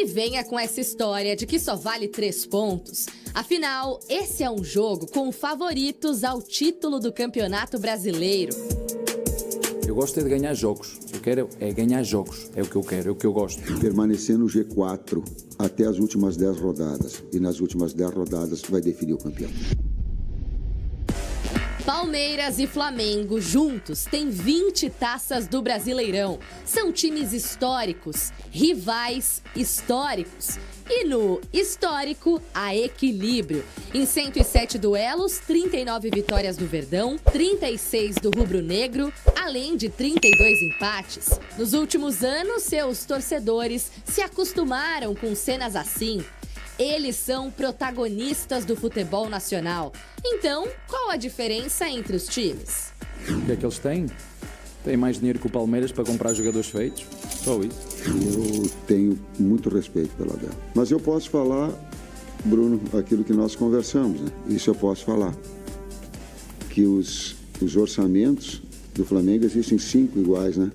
venha com essa história de que só vale 3 pontos. Afinal, esse é um jogo com favoritos ao título do Campeonato Brasileiro. Eu gosto de ganhar jogos. Eu quero é ganhar jogos. É o que eu quero, é o que eu gosto. Permanecer no G4 até as últimas 10 rodadas. E nas últimas 10 rodadas vai definir o campeão. Palmeiras e Flamengo juntos têm 20 taças do Brasileirão. São times históricos, rivais históricos. E no histórico, há equilíbrio. Em 107 duelos, 39 vitórias do Verdão, 36 do Rubro Negro, além de 32 empates. Nos últimos anos, seus torcedores se acostumaram com cenas assim. Eles são protagonistas do futebol nacional. Então, qual a diferença entre os times? O que é que eles têm? Têm mais dinheiro que o Palmeiras para comprar jogadores feitos. Só isso. Eu tenho muito respeito pela Abel. Mas eu posso falar, Bruno, aquilo que nós conversamos, né? Isso eu posso falar. Que os orçamentos do Flamengo existem 5 iguais, né?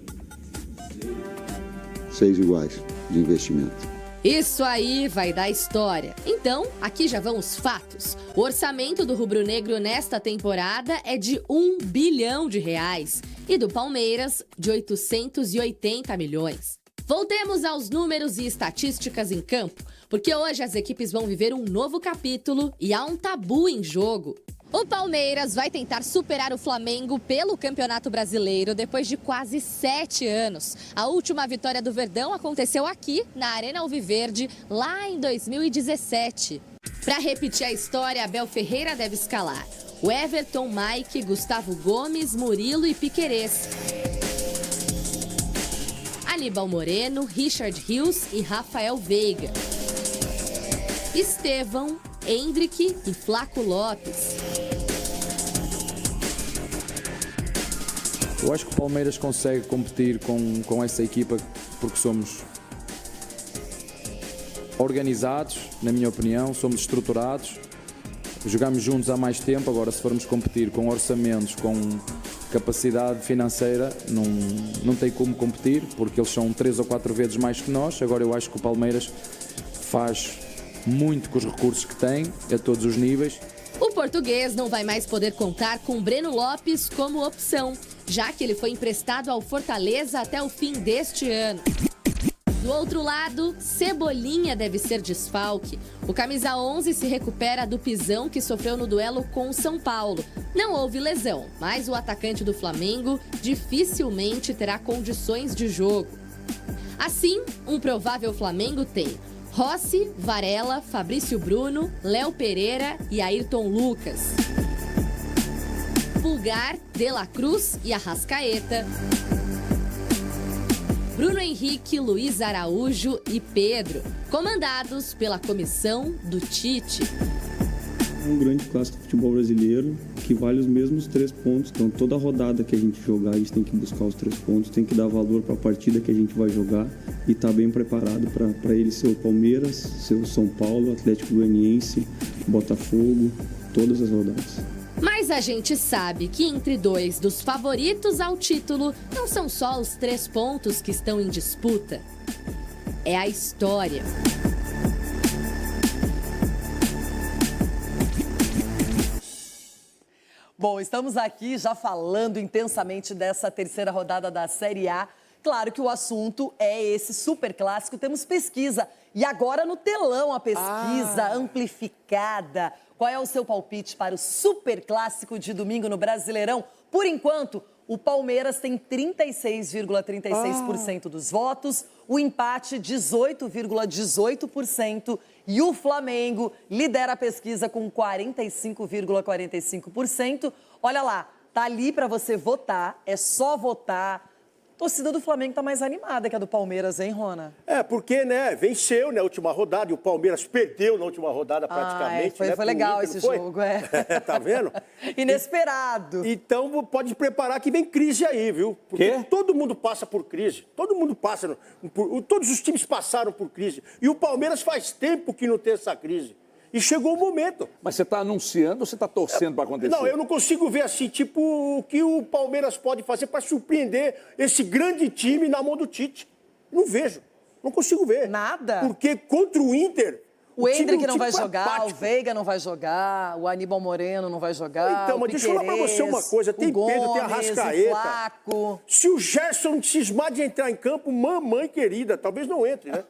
6 iguais de investimento. Isso aí vai dar história. Então, aqui já vão os fatos. O orçamento do Rubro Negro nesta temporada é de R$1 bilhão e do Palmeiras de 880 milhões. Voltemos aos números e estatísticas em campo, porque hoje as equipes vão viver um novo capítulo e há um tabu em jogo. O Palmeiras vai tentar superar o Flamengo pelo Campeonato Brasileiro depois de quase 7 anos. A última vitória do Verdão aconteceu aqui, na Arena Alviverde, lá em 2017. Para repetir a história, Abel Ferreira deve escalar o Everton, Mike, Gustavo Gomes, Murilo e Piquerez. Aníbal Moreno, Richard Rios e Rafael Veiga. Estevão, Endrick e Flaco Lopes. Eu acho que o Palmeiras consegue competir com essa equipa porque somos organizados, na minha opinião, somos estruturados, jogamos juntos há mais tempo. Agora, se formos competir com orçamentos, com capacidade financeira, não tem como competir, porque eles são 3 ou 4 vezes mais que nós. Agora, eu acho que o Palmeiras faz muito com os recursos que tem, a todos os níveis. O português não vai mais poder contar com Breno Lopes como opção, já que ele foi emprestado ao Fortaleza até o fim deste ano. Do outro lado, Cebolinha deve ser desfalque. O camisa 11 se recupera do pisão que sofreu no duelo com o São Paulo. Não houve lesão, mas o atacante do Flamengo dificilmente terá condições de jogo. Assim, um provável Flamengo tem Rossi, Varela, Fabrício Bruno, Léo Pereira e Ayrton Lucas. Pulgar, De La Cruz e Arrascaeta. Bruno Henrique, Luiz Araújo e Pedro, comandados pela comissão do Tite. É um grande clássico do futebol brasileiro que vale os mesmos 3 pontos. Então, toda rodada que a gente jogar, a gente tem que buscar os 3 pontos, tem que dar valor para a partida que a gente vai jogar e estar bem preparado para ele ser o Palmeiras, ser o São Paulo, Atlético Goianiense, Botafogo, todas as rodadas. Mas a gente sabe que entre 2 dos favoritos ao título não são só os 3 pontos que estão em disputa. É a história. Bom, estamos aqui já falando intensamente dessa terceira rodada da Série A. Claro que o assunto é esse superclássico. Temos pesquisa. E agora no telão a pesquisa amplificada. Qual é o seu palpite para o superclássico de domingo no Brasileirão? Por enquanto, o Palmeiras tem 36,36% dos votos, o empate 18,18% e o Flamengo lidera a pesquisa com 45,45%. Olha lá, tá ali para você votar, é só votar. A torcida do Flamengo está mais animada que a do Palmeiras, hein, Rona? É, porque, né, venceu na última rodada e o Palmeiras perdeu na última rodada praticamente. Foi legal esse jogo, Tá vendo? Inesperado. Então, pode preparar que vem crise aí, viu? Porque todo mundo passa por crise. Todo mundo passa, todos os times passaram por crise. E o Palmeiras faz tempo que não tem essa crise. E chegou o momento. Mas você está anunciando ou você está torcendo para acontecer? Não, eu não consigo ver assim, tipo, o que o Palmeiras pode fazer para surpreender esse grande time na mão do Tite. Não vejo. Não consigo ver. Nada? Porque contra o Inter... O Endrick não vai foi jogar, apático. o Veiga não vai jogar, o Aníbal Moreno não vai jogar. Então, mas deixa eu falar pra você uma coisa. Tem Pedro, tem Arrascaeta. O Flaco. Se o Gerson cismar de entrar em campo, mamãe querida, talvez não entre, né?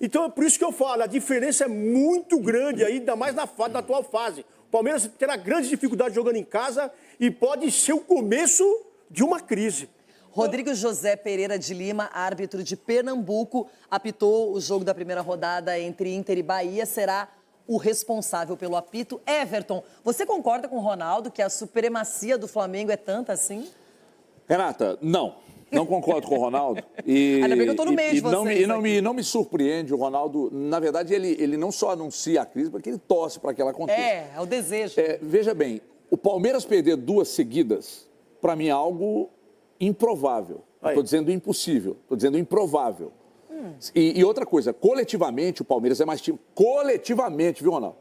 Então é por isso que eu falo, a diferença é muito grande, ainda mais na atual fase. O Palmeiras terá grande dificuldade jogando em casa e pode ser o começo de uma crise. Rodrigo José Pereira de Lima, árbitro de Pernambuco, apitou o jogo da primeira rodada entre Inter e Bahia, será o responsável pelo apito. Everton, você concorda com o Ronaldo que a supremacia do Flamengo é tanta assim? Renata, não concordo com o Ronaldo. Ainda bem que eu tô no meio de vocês. Não me surpreende o Ronaldo. Na verdade, ele não só anuncia a crise, porque ele torce para que ela aconteça. É o desejo. Veja bem, o Palmeiras perder 2 seguidas, para mim é algo improvável. Estou dizendo impossível, estou dizendo improvável. E outra coisa, coletivamente o Palmeiras é mais time. Coletivamente, viu, Ronaldo?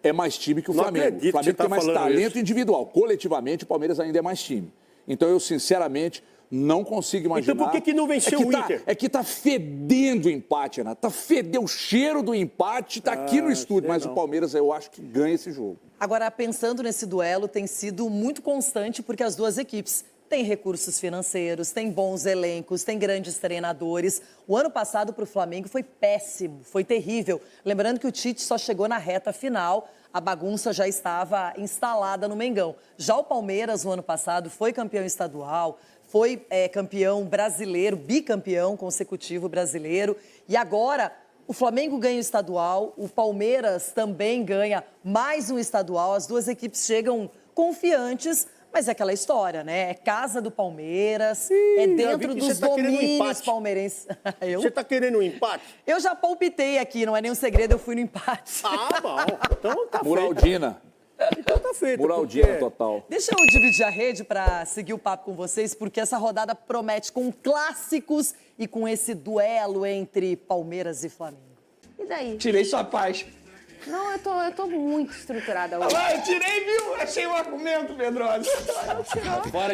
É mais time que o Flamengo. O Flamengo tem mais talento individual. Coletivamente, o Palmeiras ainda é mais time. Então, eu, sinceramente, não consigo imaginar... Então, por que não venceu o Inter? É que tá fedendo o empate, Renato. Tá fedendo o cheiro do empate, tá aqui no estúdio. Mas o Palmeiras, eu acho que ganha esse jogo. Agora, pensando nesse duelo, tem sido muito constante porque as duas equipes têm recursos financeiros, têm bons elencos, têm grandes treinadores. O ano passado para o Flamengo foi péssimo, foi terrível. Lembrando que o Tite só chegou na reta final, a bagunça já estava instalada no Mengão. Já o Palmeiras, no ano passado, foi campeão estadual, foi campeão brasileiro, bicampeão consecutivo brasileiro. E agora o Flamengo ganha o estadual, o Palmeiras também ganha mais um estadual. As duas equipes chegam confiantes, mas é aquela história, né? É casa do Palmeiras, é dentro dos domínios palmeirenses. Você tá querendo um empate? Eu já palpitei aqui, não é nenhum segredo, eu fui no empate. Ah, bom. Então tá feito. Muraldina. Então tá feito. Muraldina total. Deixa eu dividir a rede para seguir o papo com vocês, porque essa rodada promete com clássicos e com esse duelo entre Palmeiras e Flamengo. E daí? Tirei sua paz. Não, eu tô muito estruturada hoje. Ah, eu tirei, viu? Achei um argumento, Pedrosa.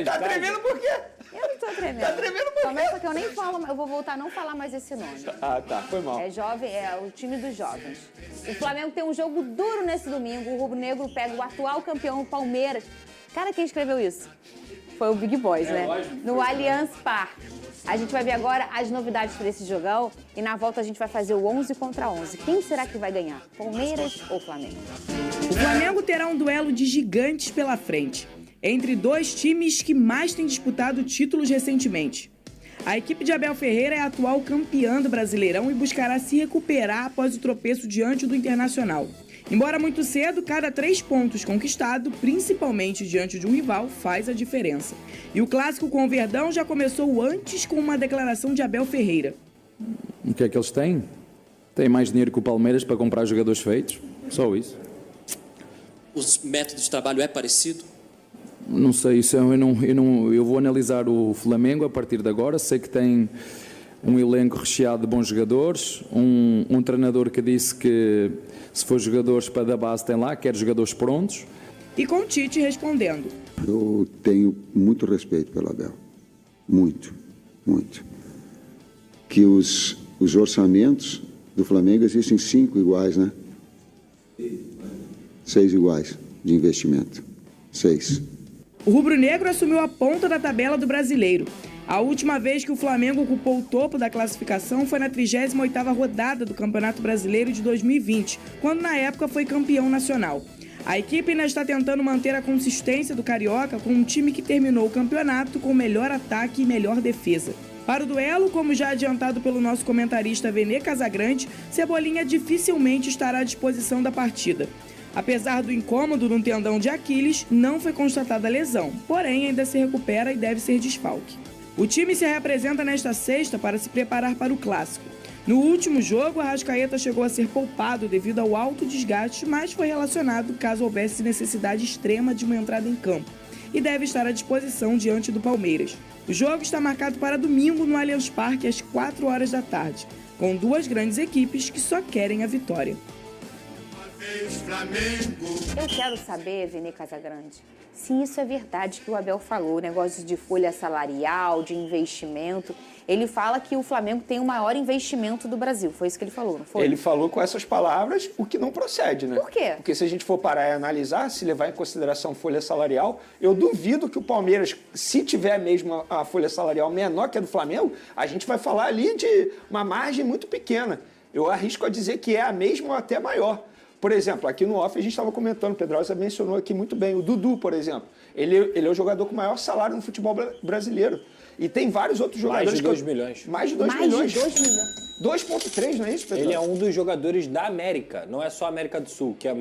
Tá tremendo por quê? Eu não tô tremendo. Tá tremendo por quê? Começa que eu nem falo, eu vou voltar a não falar mais esse nome. Ah, tá. Foi mal. É jovem, é o time dos jovens. O Flamengo tem um jogo duro nesse domingo. O Rubro Negro pega o atual campeão, o Palmeiras. Cara, quem escreveu isso? Foi o Big Boys, né? Lógico. No Allianz Parque. A gente vai ver agora as novidades para esse jogão e na volta a gente vai fazer o 11 contra 11. Quem será que vai ganhar? Palmeiras ou Flamengo? O Flamengo terá um duelo de gigantes pela frente, entre dois times que mais têm disputado títulos recentemente. A equipe de Abel Ferreira é a atual campeã do Brasileirão e buscará se recuperar após o tropeço diante do Internacional. Embora muito cedo, cada 3 pontos conquistado, principalmente diante de um rival, faz a diferença. E o clássico com o Verdão já começou antes com uma declaração de Abel Ferreira. O que é que eles têm? Têm mais dinheiro que o Palmeiras para comprar jogadores feitos? Só isso. Os métodos de trabalho é parecido? Não sei, isso eu vou analisar o Flamengo a partir de agora. Sei que tem um elenco recheado de bons jogadores, um treinador que disse que se for jogadores para da base tem lá, quer jogadores prontos. E com o Tite respondendo. Eu tenho muito respeito pelo Abel. Muito, muito. Que os orçamentos do Flamengo existem 5 iguais, né? 6 iguais de investimento. 6. O rubro-negro assumiu a ponta da tabela do Brasileiro. A última vez que o Flamengo ocupou o topo da classificação foi na 38ª rodada do Campeonato Brasileiro de 2020, quando na época foi campeão nacional. A equipe ainda está tentando manter a consistência do Carioca com um time que terminou o campeonato com melhor ataque e melhor defesa. Para o duelo, como já adiantado pelo nosso comentarista Vene Casagrande, Cebolinha dificilmente estará à disposição da partida. Apesar do incômodo no tendão de Aquiles, não foi constatada lesão, porém ainda se recupera e deve ser desfalque. O time se reapresenta nesta sexta para se preparar para o clássico. No último jogo, Arrascaeta chegou a ser poupado devido ao alto desgaste, mas foi relacionado caso houvesse necessidade extrema de uma entrada em campo e deve estar à disposição diante do Palmeiras. O jogo está marcado para domingo no Allianz Parque às 4 horas da tarde, com 2 grandes equipes que só querem a vitória. Eu quero saber, Vene Casagrande, se isso é verdade que o Abel falou, negócio de folha salarial, de investimento. Ele fala que o Flamengo tem o maior investimento do Brasil. Foi isso que ele falou, não foi? Ele falou com essas palavras o que não procede, né? Por quê? Porque se a gente for parar e analisar, se levar em consideração folha salarial, eu duvido que o Palmeiras, se tiver mesmo a folha salarial menor que a do Flamengo, a gente vai falar ali de uma margem muito pequena. Eu arrisco a dizer que é a mesma ou até maior. Por exemplo, aqui no off a gente estava comentando, o Pedrosa mencionou aqui muito bem, o Dudu, por exemplo. Ele é o jogador com maior salário no futebol brasileiro. E tem vários outros jogadores... Mais de 2 milhões. Mais de 2 milhões. Mais de 2 milhões. 2,3, não é isso, Pedro? Ele é um dos jogadores da América, não é só a América do Sul, que é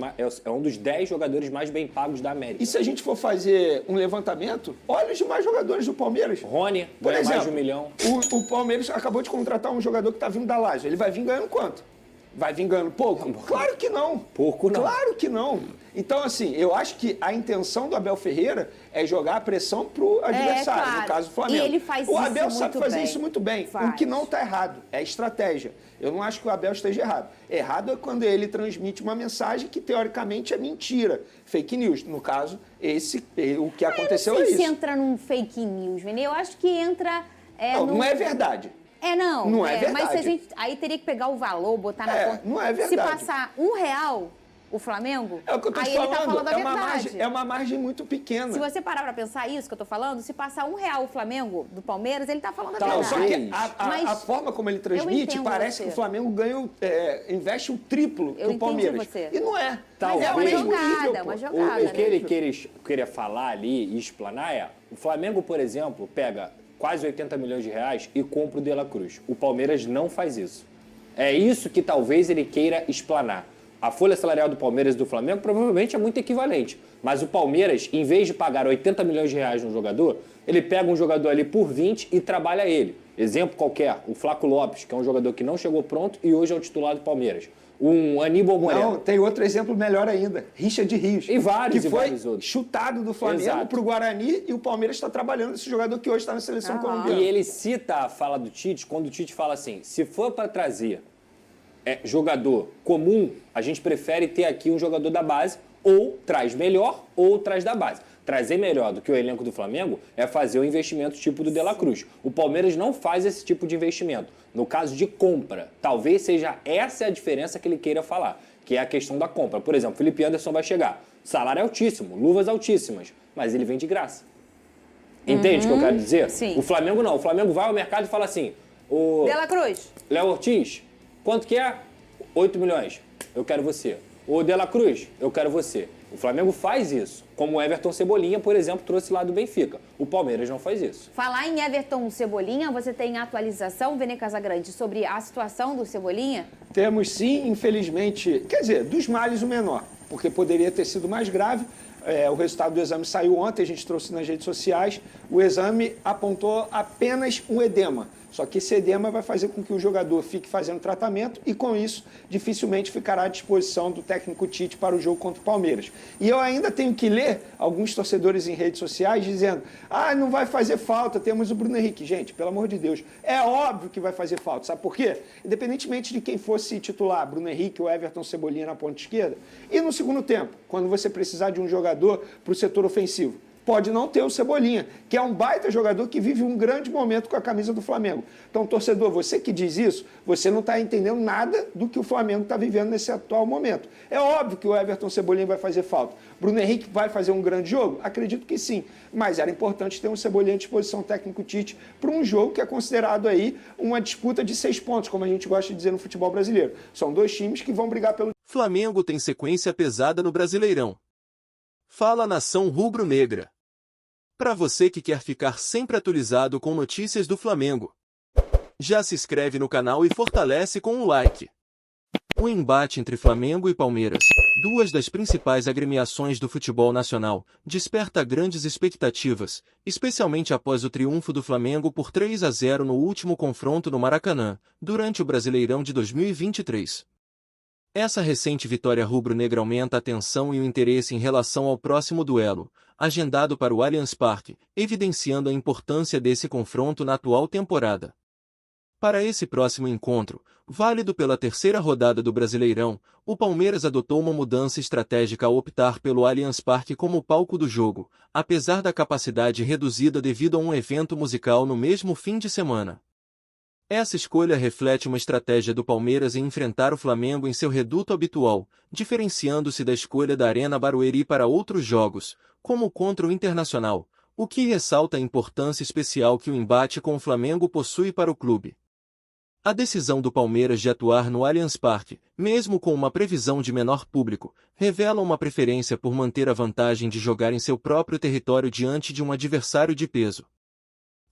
um dos 10 jogadores mais bem pagos da América. E se a gente for fazer um levantamento, olha os demais jogadores do Palmeiras. Rony, por exemplo, mais de 1 milhão. O Palmeiras acabou de contratar um jogador que está vindo da Lazio. Ele vai vir ganhando quanto? Vai vir ganhando pouco? Claro que não. Pouco não. Claro que não. Então, assim, eu acho que a intenção do Abel Ferreira é jogar a pressão pro adversário, claro. No caso do Flamengo. E ele faz o isso Abel sabe fazer bem. isso muito bem. Faz. O que não está errado é a estratégia. Eu não acho que o Abel esteja errado. Errado é quando ele transmite uma mensagem que, teoricamente, é mentira. Fake news. No caso, o que aconteceu é isso. Eu não sei se entra num fake news, Vene. Eu acho que entra... Não é verdade. Não é verdade. Mas se a gente, aí teria que pegar o valor, botar na conta. Não é verdade. Se passar R$1 o Flamengo, é o que eu tô aí te falando. Ele tá falando a verdade. É uma margem muito pequena. Se você parar pra pensar isso que eu tô falando, se passar R$1 o Flamengo do Palmeiras, ele tá falando a verdade. Só que a forma como ele transmite, parece que o Flamengo ganha, investe o triplo que o Palmeiras. Você. E não é. Mas é uma jogada, uma jogada. O que ele queria falar ali e explanar é, o Flamengo, por exemplo, pega quase 80 milhões de reais e compra o De La Cruz. O Palmeiras não faz isso. É isso que talvez ele queira explanar. A folha salarial do Palmeiras e do Flamengo provavelmente é muito equivalente. Mas o Palmeiras, em vez de pagar 80 milhões de reais no jogador, ele pega um jogador ali por 20 e trabalha ele. Exemplo qualquer, o Flaco Lopes, que é um jogador que não chegou pronto e hoje é o titular do Palmeiras. Um Aníbal Moreno. Não, tem outro exemplo melhor ainda. Richard Rios. E vários foi chutado do Flamengo para o Guarani e o Palmeiras está trabalhando esse jogador que hoje está na seleção colombiana. E ele cita a fala do Tite, quando o Tite fala assim, se for para trazer jogador comum, a gente prefere ter aqui um jogador da base, ou traz melhor ou traz da base. Trazer melhor do que o elenco do Flamengo é fazer o investimento tipo do De La Cruz. O Palmeiras não faz esse tipo de investimento. No caso de compra, talvez seja essa a diferença que ele queira falar, que é a questão da compra. Por exemplo, Felipe Anderson vai chegar, salário altíssimo, luvas altíssimas, mas ele vem de graça. Entende o que eu quero dizer? Sim. O Flamengo não. O Flamengo vai ao mercado e fala assim, De La Cruz. Léo Ortiz, quanto que é? 8 milhões. Eu quero você. O De La Cruz, eu quero você. O Flamengo faz isso, como o Everton Cebolinha, por exemplo, trouxe lá do Benfica. O Palmeiras não faz isso. Falar em Everton Cebolinha, você tem atualização, Vene Casagrande, sobre a situação do Cebolinha? Temos sim, infelizmente, quer dizer, dos males o menor, porque poderia ter sido mais grave. O resultado do exame saiu ontem, a gente trouxe nas redes sociais. O exame apontou apenas um edema. Só que esse edema vai fazer com que o jogador fique fazendo tratamento e, com isso, dificilmente ficará à disposição do técnico Tite para o jogo contra o Palmeiras. E eu ainda tenho que ler alguns torcedores em redes sociais dizendo não vai fazer falta, temos o Bruno Henrique. Gente, pelo amor de Deus, é óbvio que vai fazer falta. Sabe por quê? Independentemente de quem fosse titular, Bruno Henrique ou Everton Cebolinha na ponta esquerda, e no segundo tempo, quando você precisar de um jogador para o setor ofensivo, pode não ter o Cebolinha, que é um baita jogador que vive um grande momento com a camisa do Flamengo. Então, torcedor, você que diz isso, você não está entendendo nada do que o Flamengo está vivendo nesse atual momento. É óbvio que o Everton Cebolinha vai fazer falta. Bruno Henrique vai fazer um grande jogo? Acredito que sim, mas era importante ter um Cebolinha à disposição técnico Tite para um jogo que é considerado aí uma disputa de 6 pontos, como a gente gosta de dizer no futebol brasileiro. São 2 times que vão brigar pelo... Flamengo tem sequência pesada no Brasileirão. Fala Nação Rubro-Negra. Para você que quer ficar sempre atualizado com notícias do Flamengo, já se inscreve no canal e fortalece com um like. O embate entre Flamengo e Palmeiras, duas das principais agremiações do futebol nacional, desperta grandes expectativas, especialmente após o triunfo do Flamengo por 3-0 no último confronto no Maracanã, durante o Brasileirão de 2023. Essa recente vitória rubro-negra aumenta a tensão e o interesse em relação ao próximo duelo, agendado para o Allianz Parque, evidenciando a importância desse confronto na atual temporada. Para esse próximo encontro, válido pela terceira rodada do Brasileirão, o Palmeiras adotou uma mudança estratégica ao optar pelo Allianz Parque como palco do jogo, apesar da capacidade reduzida devido a um evento musical no mesmo fim de semana. Essa escolha reflete uma estratégia do Palmeiras em enfrentar o Flamengo em seu reduto habitual, diferenciando-se da escolha da Arena Barueri para outros jogos, como contra o Internacional, o que ressalta a importância especial que o embate com o Flamengo possui para o clube. A decisão do Palmeiras de atuar no Allianz Parque, mesmo com uma previsão de menor público, revela uma preferência por manter a vantagem de jogar em seu próprio território diante de um adversário de peso.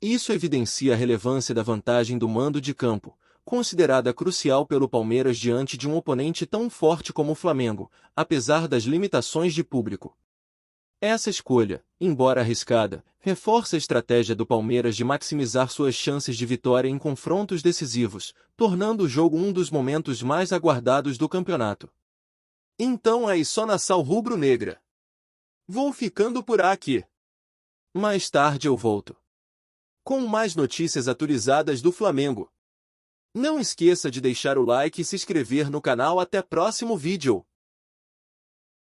Isso evidencia a relevância da vantagem do mando de campo, considerada crucial pelo Palmeiras diante de um oponente tão forte como o Flamengo, apesar das limitações de público. Essa escolha, embora arriscada, reforça a estratégia do Palmeiras de maximizar suas chances de vitória em confrontos decisivos, tornando o jogo um dos momentos mais aguardados do campeonato. Então é só na Sal Rubro-Negra. Vou ficando por aqui. Mais tarde eu volto com mais notícias atualizadas do Flamengo. Não esqueça de deixar o like e se inscrever no canal. Até próximo vídeo.